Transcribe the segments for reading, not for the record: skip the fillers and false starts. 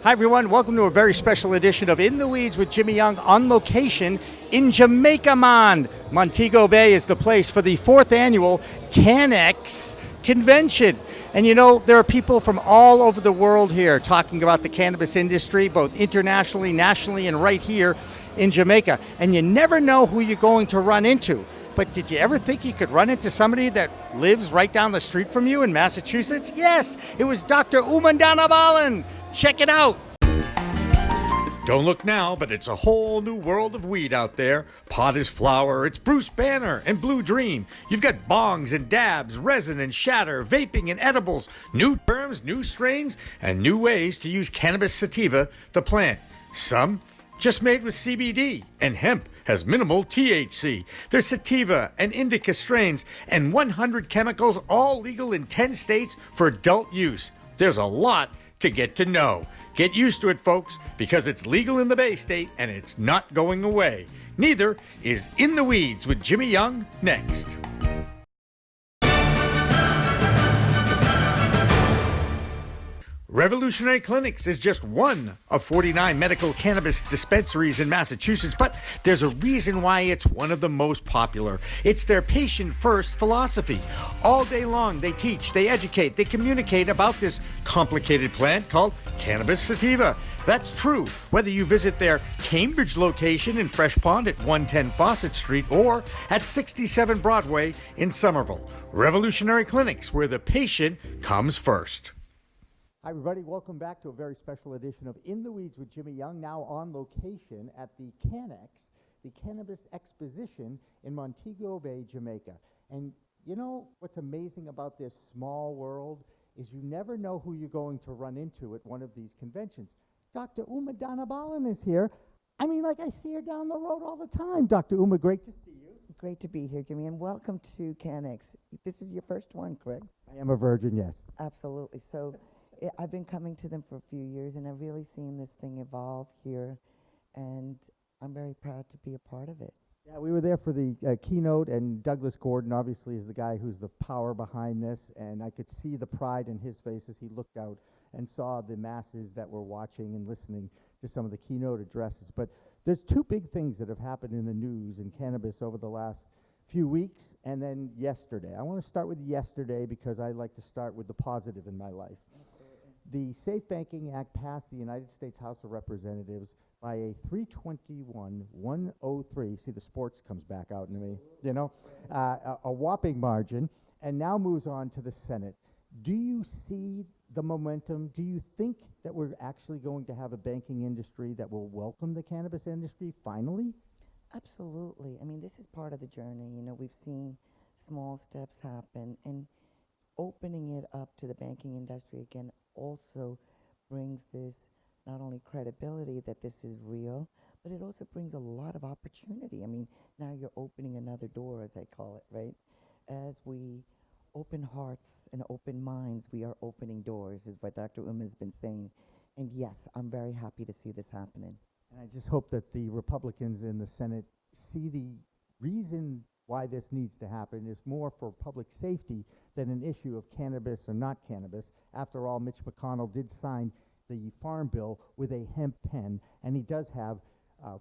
Hi, everyone. Welcome to a very special edition of In the Weeds with Jimmy Young on location in Jamaica, Montego Bay is the place for the fourth annual Cannabis convention. And you know, there are people from all over the world here talking about the cannabis industry, both internationally, nationally, and right here in Jamaica. And you never know who you're going to run into. But did you ever think you could run into somebody that lives right down the street from you in Massachusetts? Yes, it was Dr. Uma Dhanabalan. Check it out. Don't look now, but it's a whole new world of weed out there. Pot is flower, it's Bruce Banner and Blue Dream. You've got bongs and dabs, resin and shatter, vaping and edibles, new terms, new strains, and new ways to use cannabis sativa, the plant. Some just made with CBD, and hemp has minimal THC. There's sativa and indica strains, and 100 chemicals, all legal in 10 states for adult use. There's a lot to get to know. Get used to it, folks, because it's legal in the Bay State and it's not going away. Neither is In the Weeds with Jimmy Young next. Revolutionary Clinics is just one of 49 medical cannabis dispensaries in Massachusetts, but there's a reason why it's one of the most popular. It's their patient-first philosophy. All day long, they teach, they educate, they communicate about this complicated plant called cannabis sativa. That's true whether you visit their Cambridge location in Fresh Pond at 110 Fawcett Street or at 67 Broadway in Somerville. Revolutionary Clinics, where the patient comes first. Hi, everybody. Welcome back to a very special edition of In the Weeds with Jimmy Young, now on location at the Cannex, the Cannabis Exposition in Montego Bay, Jamaica. And you know what's amazing about this small world is you never know who you're going to run into at one of these conventions. Dr. Uma Dhanabalan is here. I mean, like I see her down the road all the time. Dr. Uma, great to see you. Great to be here, Jimmy, and welcome to Cannex. This is your first one, correct? I am a virgin, yes. Absolutely. So I've been coming to them for a few years, and I've really seen this thing evolve here, and I'm very proud to be a part of it. Yeah, we were there for the keynote, and Douglas Gordon obviously is the guy who's the power behind this, and I could see the pride in his face as he looked out and saw the masses that were watching and listening to some of the keynote addresses. But there's two big things that have happened in the news in cannabis over the last few weeks and then yesterday. I want to start with yesterday because I like to start with the positive in my life. The Safe Banking Act passed the United States House of Representatives by a 321-103. See, the sports comes back out in me, you know, a whopping margin, and now moves on to the Senate. Do you see the momentum? Do you think that we're actually going to have a banking industry that will welcome the cannabis industry finally? Absolutely. I mean, this is part of the journey. You know, we've seen small steps happen, and opening it up to the banking industry again also brings this not only credibility that this is real, but it also brings a lot of opportunity. I mean, now you're opening another door, as I call it, right? As we open hearts and open minds, we are opening doors, is what Dr. Uma has been saying. And yes, I'm very happy to see this happening. And I just hope that the Republicans in the Senate see the reason why this needs to happen is more for public safety than an issue of cannabis or not cannabis. After all, Mitch McConnell did sign the farm bill with a hemp pen, and he does have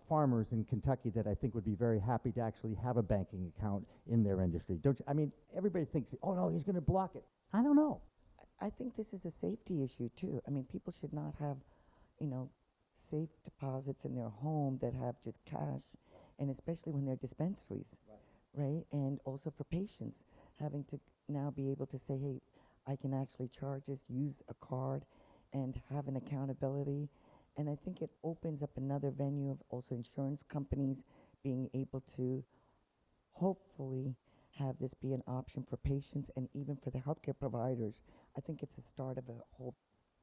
farmers in Kentucky that I think would be very happy to actually have a banking account in their industry. Don't you? I mean, everybody thinks, oh no, he's going to block it. I don't know. I think this is a safety issue too. I mean, people should not have, you know, safe deposits in their home that have just cash, and especially when they're dispensaries. Right, and also for patients, having to now be able to say, hey, I can actually charge this, use a card, and have an accountability. And I think it opens up another venue of also insurance companies being able to hopefully have this be an option for patients and even for the healthcare providers. I think it's the start of a whole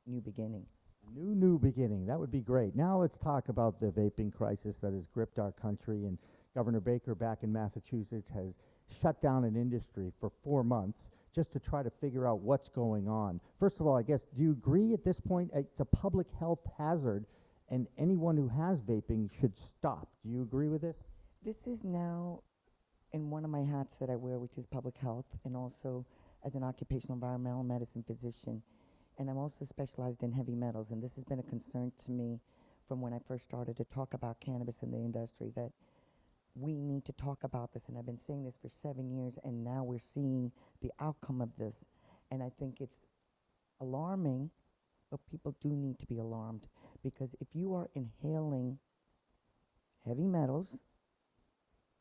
new beginning. New beginning. That would be great. Now let's talk about the vaping crisis that has gripped our country, and Governor Baker back in Massachusetts has shut down an industry for 4 months just to try to figure out what's going on. First of all, I guess, do you agree at this point it's a public health hazard and anyone who has vaping should stop? Do you agree with this? This is now in one of my hats that I wear, which is public health, and also as an occupational environmental medicine physician. And I'm also specialized in heavy metals, and this has been a concern to me from when I first started to talk about cannabis in the industry, that we need to talk about this. And I've been saying this for 7 years, and now we're seeing the outcome of this. And I think it's alarming, but people do need to be alarmed, because if you are inhaling heavy metals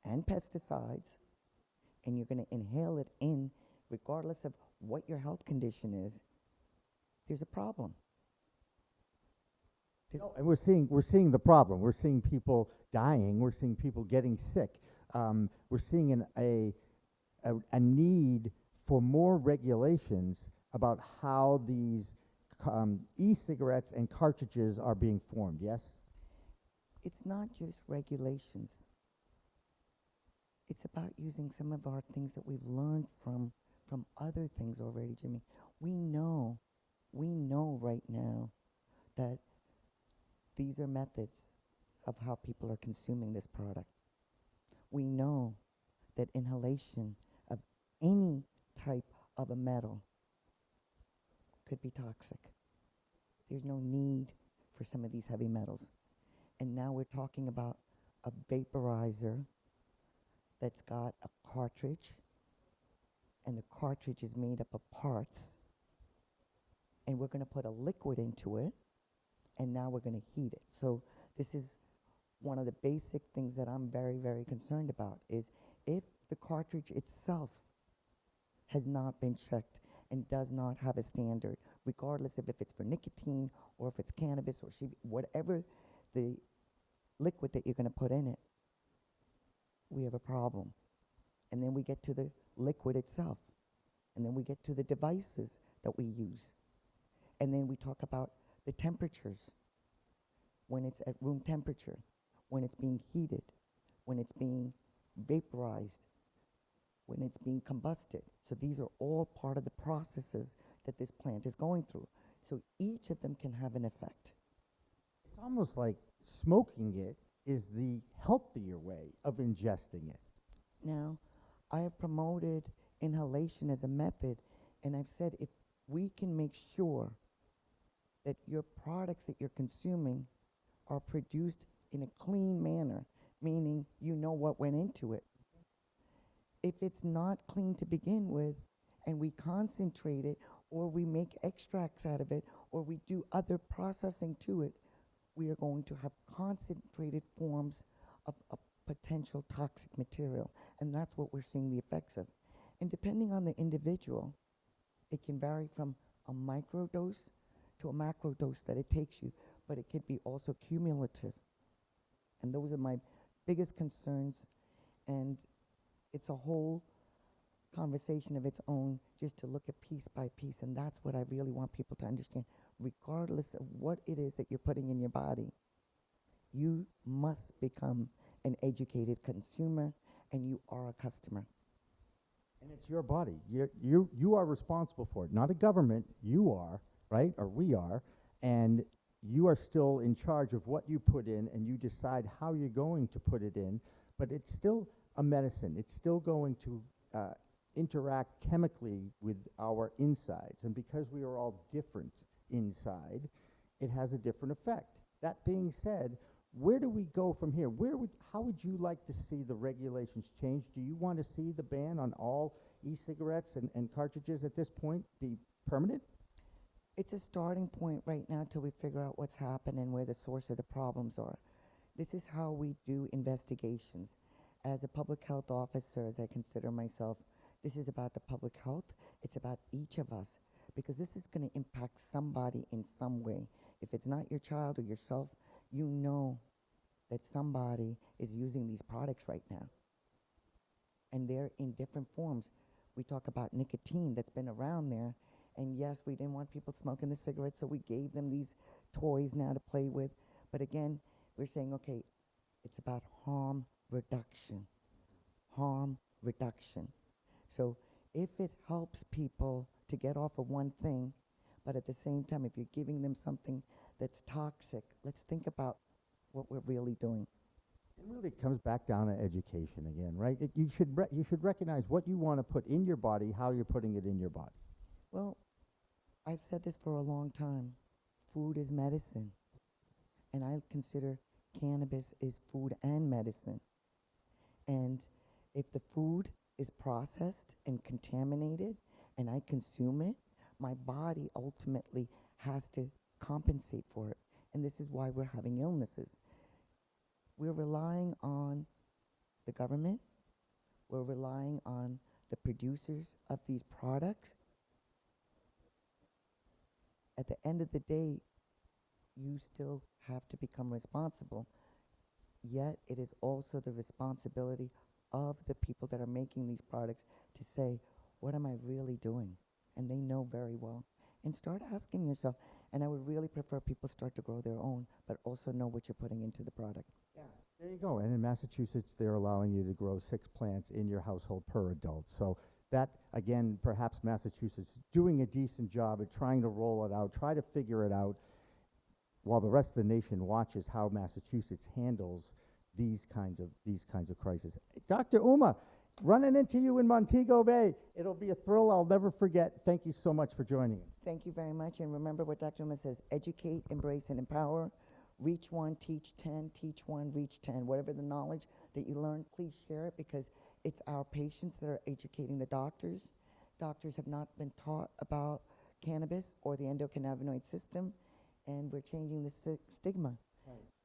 and pesticides, and you're going to inhale it in, regardless of what your health condition is, there's a problem. No, and we're seeing the problem. We're seeing people dying. We're seeing people getting sick. We're seeing a need for more regulations about how these e-cigarettes and cartridges are being formed. Yes. It's not just regulations. It's about using some of our things that we've learned from other things already, Jimmy. We know right now that these are methods of how people are consuming this product. We know that inhalation of any type of a metal could be toxic. There's no need for some of these heavy metals. And now we're talking about a vaporizer that's got a cartridge, and the cartridge is made up of parts, and we're going to put a liquid into it, and now we're going to heat it. So this is one of the basic things that I'm very, very concerned about, is if the cartridge itself has not been checked and does not have a standard, regardless of if it's for nicotine or if it's cannabis or whatever the liquid that you're going to put in it, we have a problem. And then we get to the liquid itself. And then we get to the devices that we use. And then we talk about the temperatures, when it's at room temperature, when it's being heated, when it's being vaporized, when it's being combusted. So these are all part of the processes that this plant is going through. So each of them can have an effect. It's almost like smoking it is the healthier way of ingesting it. Now, I have promoted inhalation as a method, and I've said if we can make sure that your products that you're consuming are produced in a clean manner, meaning you know what went into it. If it's not clean to begin with, and we concentrate it, or we make extracts out of it, or we do other processing to it, we are going to have concentrated forms of a potential toxic material. And that's what we're seeing the effects of. And depending on the individual, it can vary from a microdose to a macrodose that it takes you, but it could be also cumulative. And those are my biggest concerns, and it's a whole conversation of its own just to look at piece by piece, and that's what I really want people to understand. Regardless of what it is that you're putting in your body, you must become an educated consumer, and you are a customer. And it's your body. You are responsible for it, not a government. You are, right? Or we are. And you are still in charge of what you put in, and you decide how you're going to put it in. But it's still a medicine. It's still going to interact chemically with our insides. And because we are all different inside, it has a different effect. That being said, where do we go from here? How would you like to see the regulations change? Do you want to see the ban on all e-cigarettes and cartridges at this point be permanent? It's a starting point right now till we figure out what's happened and where the source of the problems are. This is how we do investigations. As a public health officer, as I consider myself, this is about the public health. It's about each of us, because this is going to impact somebody in some way. If it's not your child or yourself, you know that somebody is using these products right now. And they're in different forms. We talk about nicotine that's been around there. And yes, we didn't want people smoking the cigarettes, so we gave them these toys now to play with. But again, we're saying, okay, it's about harm reduction. Harm reduction. So if it helps people to get off of one thing, but at the same time, if you're giving them something that's toxic, let's think about what we're really doing. It really comes back down to education again, right? You should recognize what you want to put in your body, how you're putting it in your body. Well, I've said this for a long time. Food is medicine. And I consider cannabis is food and medicine. And if the food is processed and contaminated and I consume it, my body ultimately has to compensate for it. And this is why we're having illnesses. We're relying on the government. We're relying on the producers of these products. At the end of the day, you still have to become responsible. Yet it is also the responsibility of the people that are making these products to say, what am I really doing? And they know very well. And start asking yourself, and I would really prefer people start to grow their own, but also know what you're putting into the product. Yeah, there you go. And in Massachusetts, they're allowing you to grow 6 plants in your household per adult. So that, again, perhaps Massachusetts doing a decent job at trying to roll it out, try to figure it out, while the rest of the nation watches how Massachusetts handles these kinds of crises. Dr. Uma, running into you in Montego Bay, it'll be a thrill I'll never forget. Thank you so much for joining us. Thank you very much. And remember what Dr. Uma says, educate, embrace, and empower. Reach one, teach 10, teach one, reach 10. Whatever the knowledge that you learn, please share it, because it's our patients that are educating the doctors. Doctors have not been taught about cannabis or the endocannabinoid system, and we're changing the stigma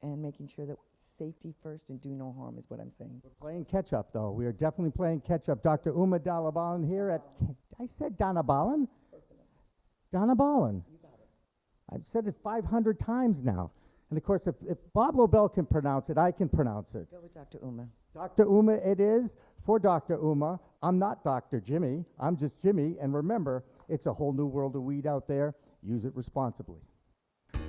and making sure that safety first and do no harm is what I'm saying. We're playing catch up, though. We are definitely playing catch up. Dr. Uma Dhanabalan here at, I said Dhanabalan? Dhanabalan. You got it. I've said it 500 times now. And of course, if Bob Lobel can pronounce it, I can pronounce it. Go with Dr. Uma. Dr. Uma it is for Dr. Uma. I'm not Dr. Jimmy. I'm just Jimmy. And remember, it's a whole new world of weed out there. Use it responsibly.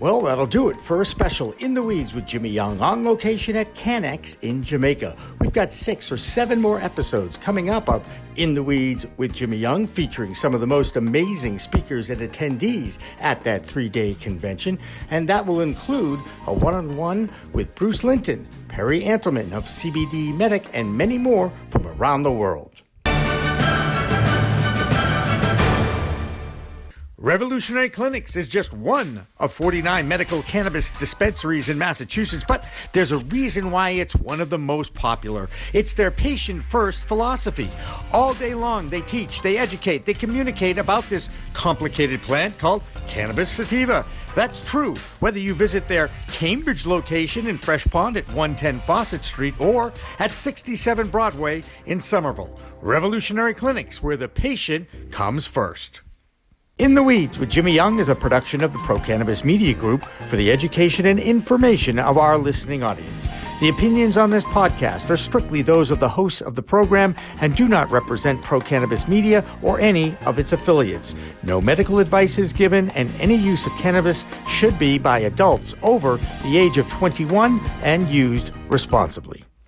Well, that'll do it for a special In the Weeds with Jimmy Young on location at Cannabis in Jamaica. We've got 6 or 7 more episodes coming up of In the Weeds with Jimmy Young, featuring some of the most amazing speakers and attendees at that 3-day convention. And that will include a one-on-one with Bruce Linton, Perry Antleman of CBD Medic, and many more from around the world. Revolutionary Clinics is just one of 49 medical cannabis dispensaries in Massachusetts, but there's a reason why it's one of the most popular. It's their patient-first philosophy. All day long, they teach, they educate, they communicate about this complicated plant called cannabis sativa. That's true whether you visit their Cambridge location in Fresh Pond at 110 Fawcett Street or at 67 Broadway in Somerville. Revolutionary Clinics, where the patient comes first. In the Weeds with Jimmy Young is a production of the Pro Cannabis Media Group for the education and information of our listening audience. The opinions on this podcast are strictly those of the hosts of the program and do not represent Pro Cannabis Media or any of its affiliates. No medical advice is given, and any use of cannabis should be by adults over the age of 21 and used responsibly.